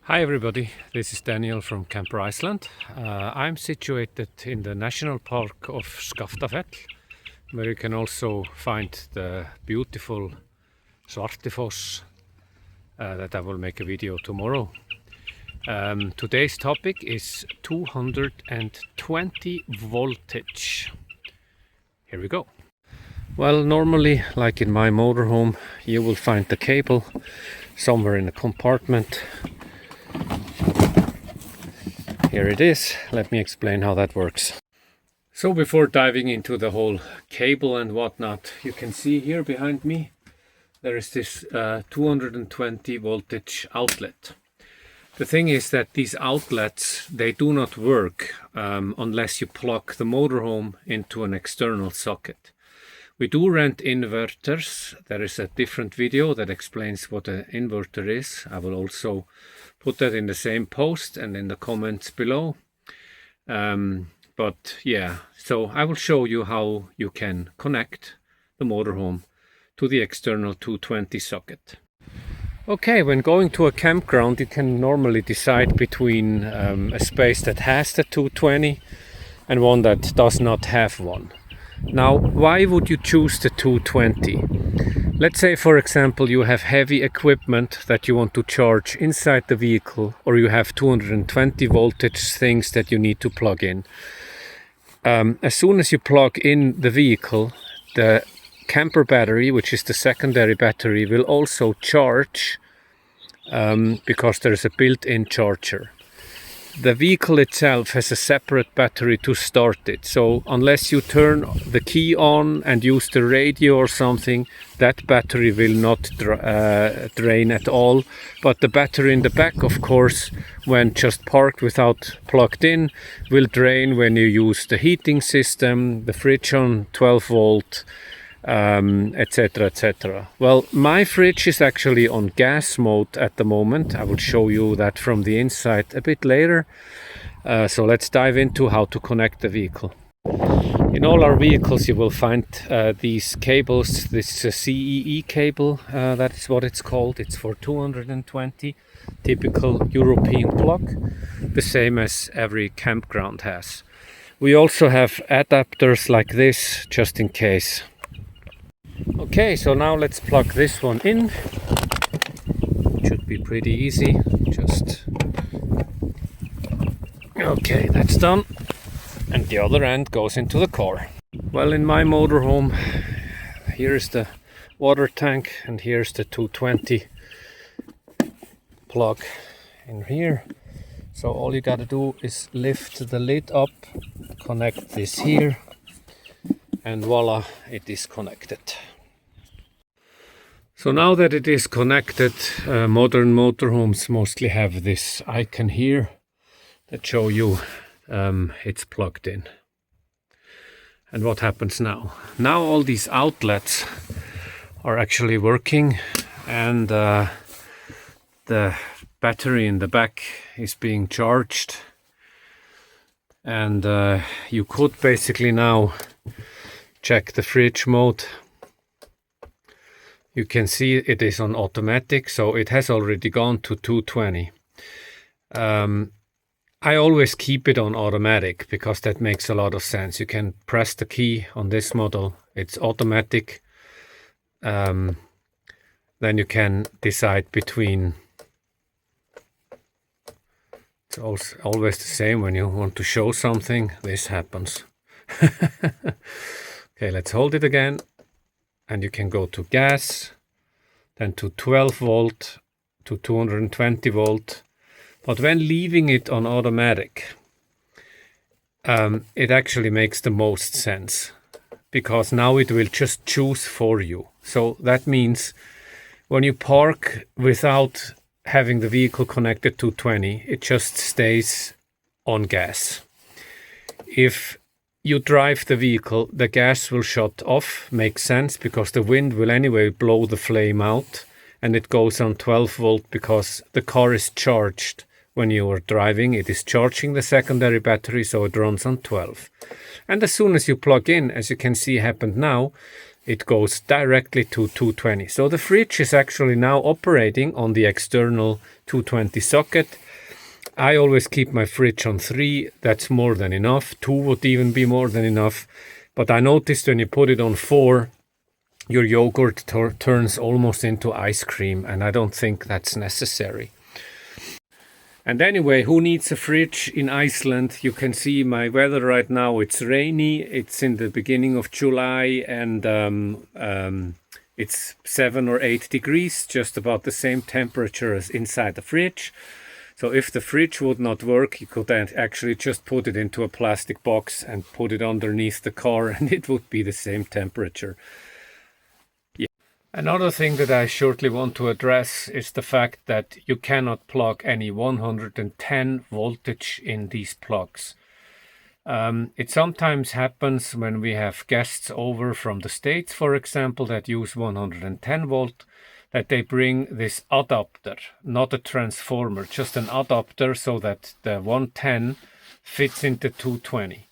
Hi everybody, this is Daniel from Camper Iceland. I'm situated in the National Park of Skaftafell, where you can also find the beautiful Svartifoss that I will make a video tomorrow. Today's topic is 220 voltage. Here we go. Well, normally, like in my motorhome, you will find the cable somewhere in a compartment. Here it is. Let me explain how that works. So before diving into the whole cable and whatnot, you can see here behind me there is this 220 voltage outlet. The thing is that these outlets, they do not work unless you plug the motorhome into an external socket. We do rent inverters. There is a different video that explains what an inverter is. I will also put that in the same post and in the comments below. But yeah, so I will show you how you can connect the motorhome to the external 220 socket. Okay, when going to a campground, you can normally decide between a space that has the 220 and one that does not have one. Now, why would you choose the 220? Let's say, for example, you have heavy equipment that you want to charge inside the vehicle, or you have 220 voltage things that you need to plug in. As soon as you plug in the vehicle, the camper battery, which is the secondary battery, will also charge because there is a built-in charger. The vehicle itself has a separate battery to start it, so unless you turn the key on and use the radio or something, that battery will not drain at all. But the battery in the back, of course, when just parked without plugged in, will drain when you use the heating system, the fridge on 12 volt, etc, etc. Well, my fridge is actually on gas mode at the moment. I will show you that from the inside a bit later. So let's dive into how to connect the vehicle. In all our vehicles you will find these cables. This is a CEE cable, that is what it's called. It's for 220, typical European plug, the same as every campground has. We also have adapters like this, just in case. Okay, so now let's plug this one in. It should be pretty easy. Okay, that's done. And the other end goes into the car. Well, in my motorhome, here's the water tank and here's the 220 plug in here. So all you gotta do is lift the lid up, connect this here, and voila, it is connected. So now that it is connected, modern motorhomes mostly have this icon here that show you it's plugged in. And what happens now? Now all these outlets are actually working, and the battery in the back is being charged, and you could basically now check the fridge mode. You can see it is on automatic, so it has already gone to 220. I always keep it on automatic because that makes a lot of sense. You can press the key on this model, it's automatic. Then you can decide between. It's always the same when you want to show something, this happens. Okay, let's hold it again. And you can go to gas, then to 12 volt, to 220 volt. But when leaving it on automatic, it actually makes the most sense, because now it will just choose for you. So that means when you park without having the vehicle connected to 220, it just stays on gas. If you drive the vehicle, the gas will shut off. Makes sense, because the wind will anyway blow the flame out, and it goes on 12 volt because the car is charged. When you are driving, it is charging the secondary battery, so it runs on 12. And as soon as you plug in, as you can see happened now, it goes directly to 220. So the fridge is actually now operating on the external 220 socket. I always keep my fridge on 3, that's more than enough. 2 would even be more than enough. But I noticed when you put it on 4, your yogurt turns almost into ice cream, and I don't think that's necessary. And anyway, who needs a fridge in Iceland? You can see my weather right now. It's rainy. It's in the beginning of July, and it's 7 or 8 degrees, just about the same temperature as inside the fridge. So if the fridge would not work, you could then actually just put it into a plastic box and put it underneath the car, and it would be the same temperature. Another thing that I shortly want to address is the fact that you cannot plug any 110 voltage in these plugs. It sometimes happens when we have guests over from the States, for example, that use 110 volt, that they bring this adapter, not a transformer, just an adapter so that the 110 fits into 220.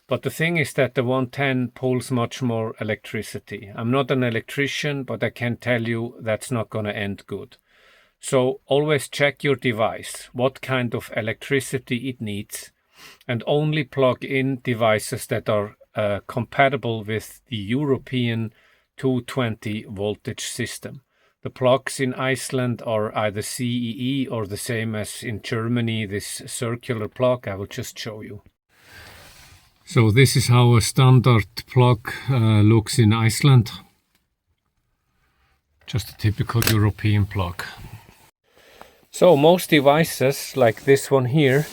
But the thing is that the 110 pulls much more electricity. I'm not an electrician, but I can tell you that's not going to end good. So always check your device, what kind of electricity it needs, and only plug in devices that are compatible with the European 220 voltage system. The plugs in Iceland are either CEE or the same as in Germany, this circular plug. I will just show you. So this is how a standard plug looks in Iceland. Just a typical European plug. So most devices, like this one here,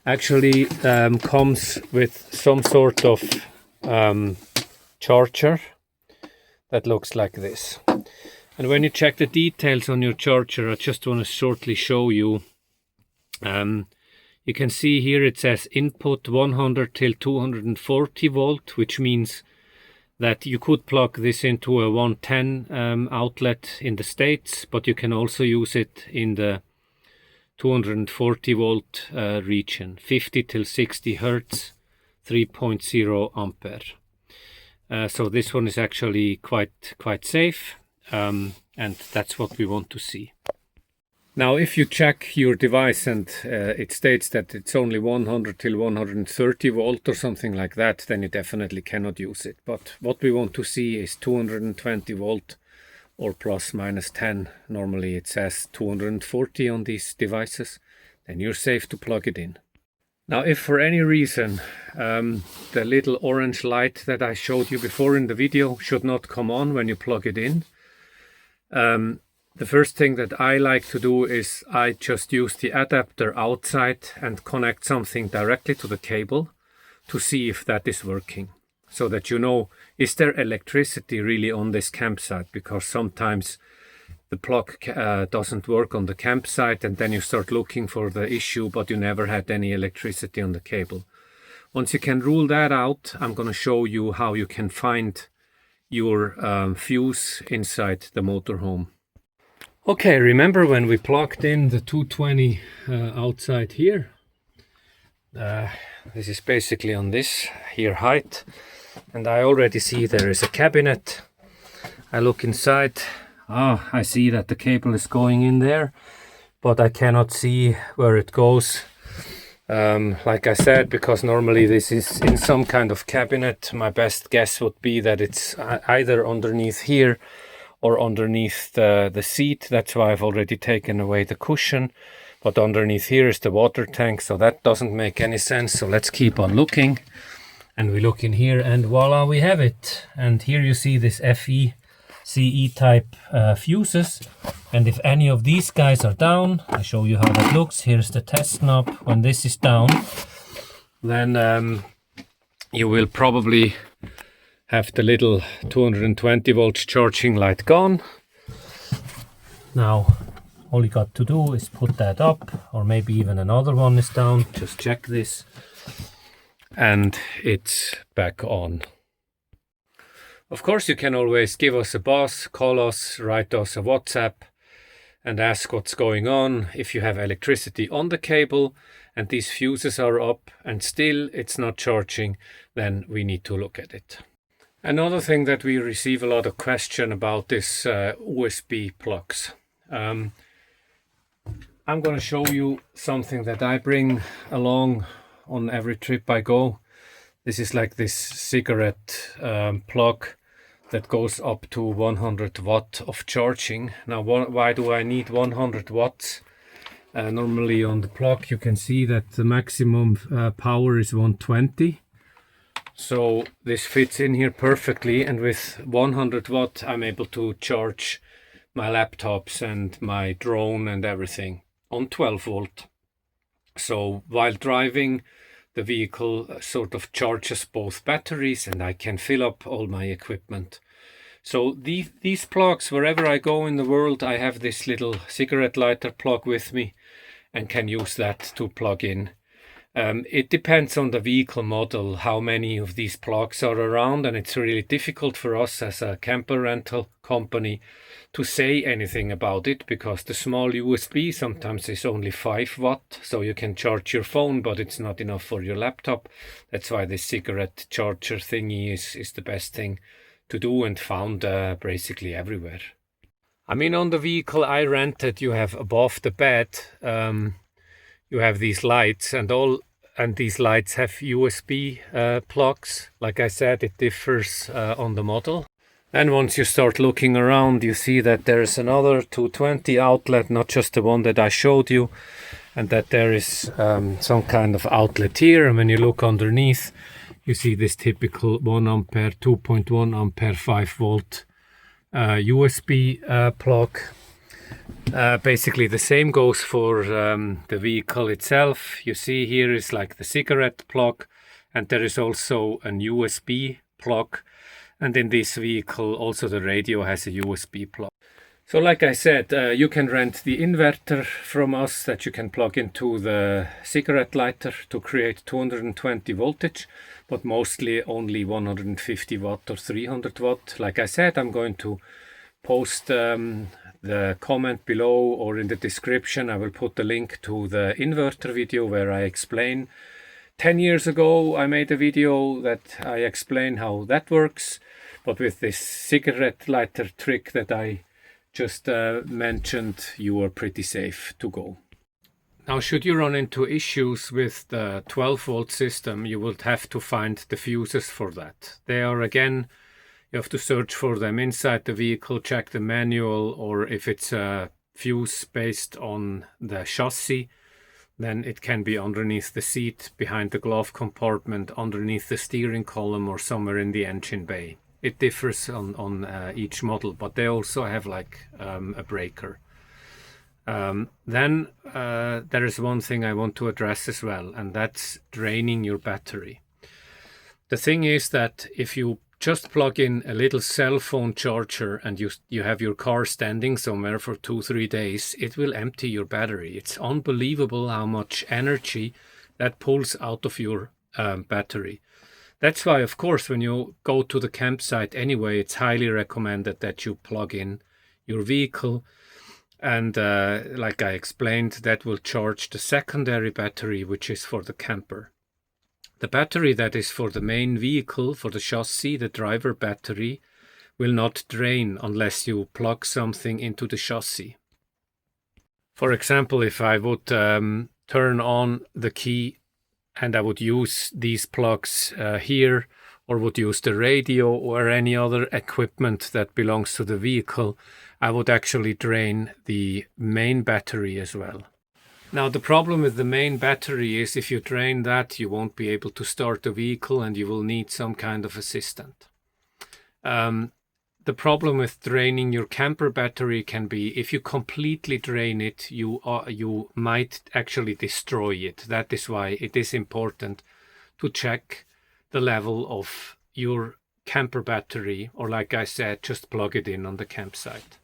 actually comes with some sort of charger that looks like this. And when you check the details on your charger, I just want to shortly show you. You can see here it says input 100 till 240 volt, which means that you could plug this into a 110 outlet in the States, but you can also use it in the 240 volt region, 50 till 60 hertz, 3.0 ampere. So this one is actually quite safe, and that's what we want to see. Now, if you check your device and it states that it's only 100 till 130 volt or something like that, then you definitely cannot use it. But what we want to see is 220 volt or plus minus 10. Normally it says 240 on these devices. Then you're safe to plug it in. Now, if for any reason the little orange light that I showed you before in the video should not come on when you plug it in, the first thing that I like to do is I just use the adapter outside and connect something directly to the cable to see if that is working. So that you know, is there electricity really on this campsite? Because sometimes the plug doesn't work on the campsite, and then you start looking for the issue, but you never had any electricity on the cable. Once you can rule that out, I'm going to show you how you can find your fuse inside the motorhome. Okay, remember when we plugged in the 220 outside here? This is basically on this here height, and I already see there is a cabinet. I look inside. I see that the cable is going in there, but I cannot see where it goes. Like I said, because normally this is in some kind of cabinet, my best guess would be that it's either underneath here or underneath the seat. That's why I've already taken away the cushion. But underneath here is the water tank, so that doesn't make any sense. So let's keep on looking. And we look in here, and voila, we have it. And here you see this FE-CE type fuses. And if any of these guys are down, I show you how that looks. Here's the test knob. When this is down, then you will probably have the little 220 volts charging light gone. Now all you got to do is put that up, or maybe even another one is down. Just check this and it's back on. Of course, you can always give us a buzz, call us, write us a WhatsApp and ask what's going on. If you have electricity on the cable and these fuses are up and still it's not charging, then we need to look at it. Another thing that we receive a lot of question about is USB plugs. I'm going to show you something that I bring along on every trip I go. This is like this cigarette plug that goes up to 100 watt of charging. Now, why do I need 100 watts? Normally on the plug you can see that the maximum power is 120. So this fits in here perfectly, and with 100 watt I'm able to charge my laptops and my drone and everything on 12 volt. So while driving, the vehicle sort of charges both batteries and I can fill up all my equipment. So these plugs, wherever I go in the world, I have this little cigarette lighter plug with me and can use that to plug in. It depends on the vehicle model how many of these plugs are around, and it's really difficult for us as a camper rental company to say anything about it, because the small USB sometimes is only 5 watt, so you can charge your phone but it's not enough for your laptop. That's why this cigarette charger thingy is the best thing to do, and found basically everywhere. I mean, on the vehicle I rented, you have above the bed you have these lights, and these lights have USB plugs. Like I said, it differs on the model. And once you start looking around, you see that there's another 220 outlet, not just the one that I showed you, and that there is some kind of outlet here. And when you look underneath, you see this typical 1 ampere, 2.1 ampere, 5 volt USB plug. Basically the same goes for the vehicle itself. You see here is like the cigarette plug, and there is also an USB plug, and in this vehicle also the radio has a USB plug. So like I said, you can rent the inverter from us that you can plug into the cigarette lighter to create 220 voltage, but mostly only 150 watt or 300 watt. Like I said, I'm going to post the comment below, or in the description I will put the link to the inverter video where I explain. 10 years ago I made a video that I explain how that works, but with this cigarette lighter trick that I just mentioned, you are pretty safe to go. Now, should you run into issues with the 12 volt system, you would have to find the fuses for that. They are, again, you have to search for them inside the vehicle, check the manual, or if it's a fuse based on the chassis, then it can be underneath the seat, behind the glove compartment, underneath the steering column, or somewhere in the engine bay. It differs on each model, but they also have like a breaker. Then there is one thing I want to address as well, and that's draining your battery. The thing is that if you just plug in a little cell phone charger and you have your car standing somewhere for 2-3 days, it will empty your battery. It's unbelievable how much energy that pulls out of your battery. That's why, of course, when you go to the campsite anyway, it's highly recommended that you plug in your vehicle. And like I explained, that will charge the secondary battery, which is for the camper. The battery that is for the main vehicle, for the chassis, the driver battery, will not drain unless you plug something into the chassis. For example, if I would turn on the key and I would use these plugs here, or would use the radio or any other equipment that belongs to the vehicle, I would actually drain the main battery as well. Now, the problem with the main battery is if you drain that, you won't be able to start the vehicle and you will need some kind of assistant. The problem with draining your camper battery can be if you completely drain it, you might actually destroy it. That is why it is important to check the level of your camper battery, or like I said, just plug it in on the campsite.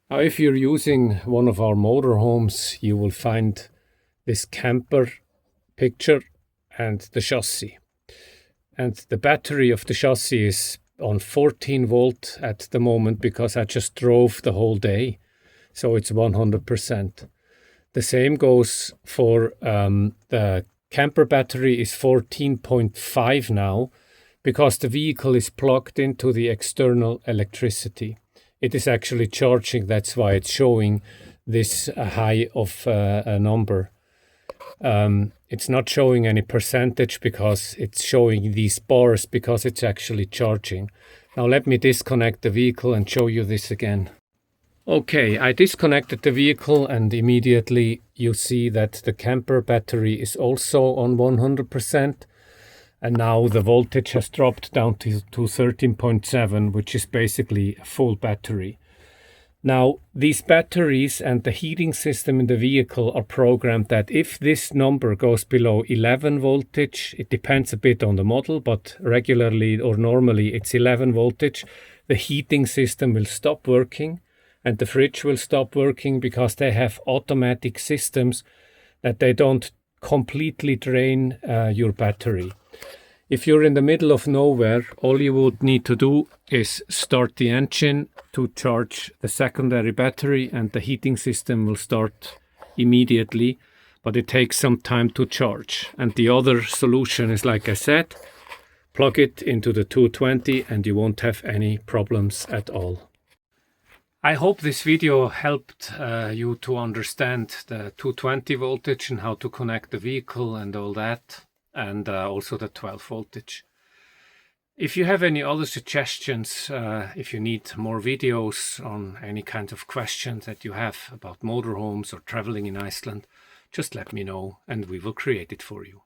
Now, if you're using one of our motorhomes, you will find this camper picture and the chassis. And the battery of the chassis is on 14 volt at the moment because I just drove the whole day. So it's 100%. The same goes for the camper battery is 14.5 now. because the vehicle is plugged into the external electricity. It is actually charging, that's why it's showing this high of a number. It's not showing any percentage because it's showing these bars because it's actually charging. Now let me disconnect the vehicle and show you this again. Okay, I disconnected the vehicle and immediately you see that the camper battery is also on 100%. And now the voltage has dropped down to 13.7, which is basically a full battery. Now, these batteries and the heating system in the vehicle are programmed that if this number goes below 11 voltage, it depends a bit on the model, but regularly or normally it's 11 voltage, the heating system will stop working and the fridge will stop working because they have automatic systems that they don't completely drain your battery. If you're in the middle of nowhere, all you would need to do is start the engine to charge the secondary battery and the heating system will start immediately, but it takes some time to charge. And the other solution is, like I said, plug it into the 220 and you won't have any problems at all. I hope this video helped you to understand the 220 voltage and how to connect the vehicle and all that. And also the 12 voltage. If you have any other suggestions, if you need more videos on any kind of questions that you have about motorhomes or traveling in Iceland, just let me know and we will create it for you.